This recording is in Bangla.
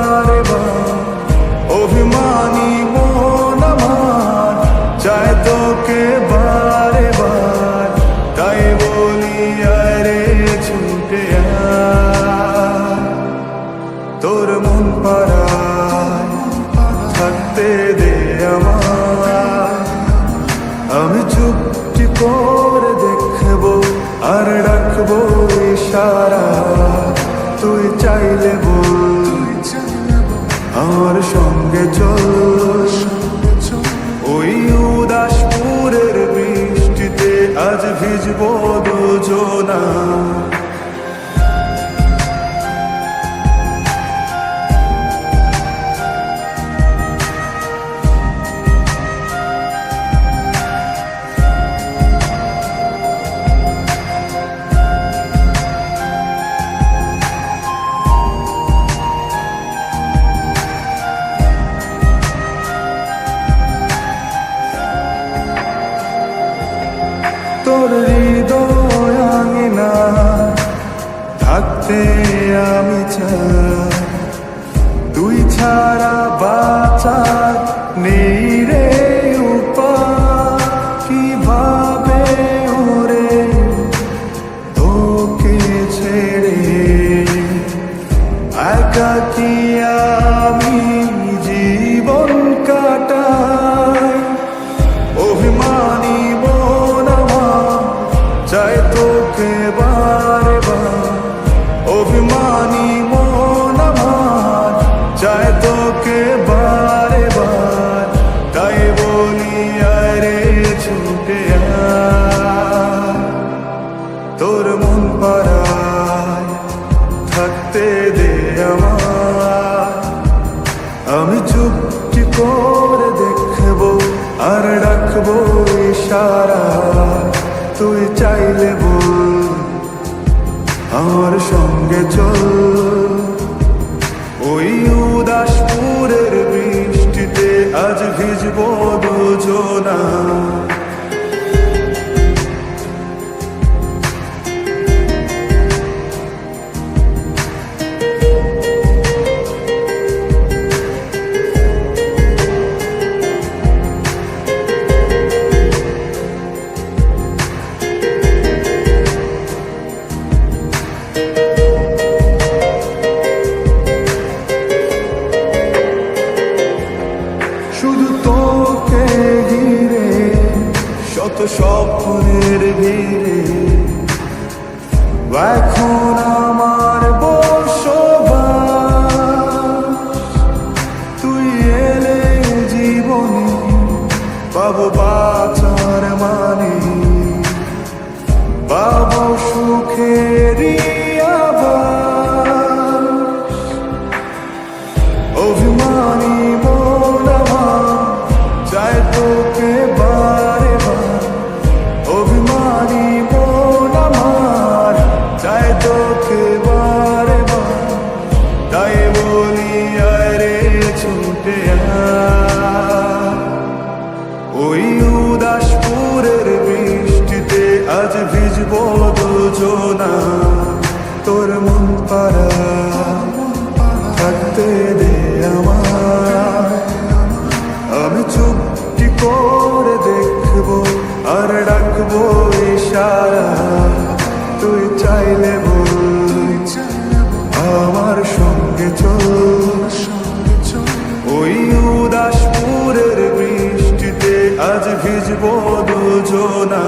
বারে বার অভিমানী মন আমার চায় তোকে বারে বার, তাই বলি আরে ছুটে আয়। তোর মন পাড়ায় থাকতে দে আমায়, আমি চুপটি করে দেখবো আর রাখবো ইশারা। তুই চাইলে বল আমার সঙ্গে চল, ওই উদাসপুরের বৃষ্টিতে আজ ভিজবো দুজনা। তোর হৃদয় আঙিনা থাকতে আমি চাই, তুই ছাড়া বাঁচার নেই রে উপায়। কিভাবে ওরে তোকে ছেড়ে একাকী আমি জীবন কাটাই। অভিমানী চাই তোকে বারে বার, অভিমানী মন আমার চাই তোকে বারে বার, তাই বলি আরে ছুটে আয়। তোর মন পাড়ায় থাকতে দে আমায়, আমি চুপটি করে দেখবো আর রাখবো ইশারা। তুই চাইলে বল আমার সঙ্গে চল, ওই উদাসপুরের বৃষ্টিতে আজ ভিজবো দুজনা। শুধু তোকে ঘিরে শত স্বপ্নের ভিড়ে এখন আমার বসবাস। তুই এলে জীবনে পাবো বাঁচার মানে, পাবো সুখেরই আভাস। অভিমানী চাই তোকে বারে বার, অভিমানী মন আমার চাই তোকে বারে বার, তাই বলি আরে ছুটে আয়। ওই উদাসপুরের বৃষ্টিতে আজ ভিজবো দুজনা। তোর মন পাড়ায় থাকতে দে আমায়, আমি চুপটি করে দেখবো আর রাখবো ইশারা। তুই চাইলে বল আমার সঙ্গে চল, ওই উদাসপুরের বৃষ্টিতে আজ ভিজবো দুজনা।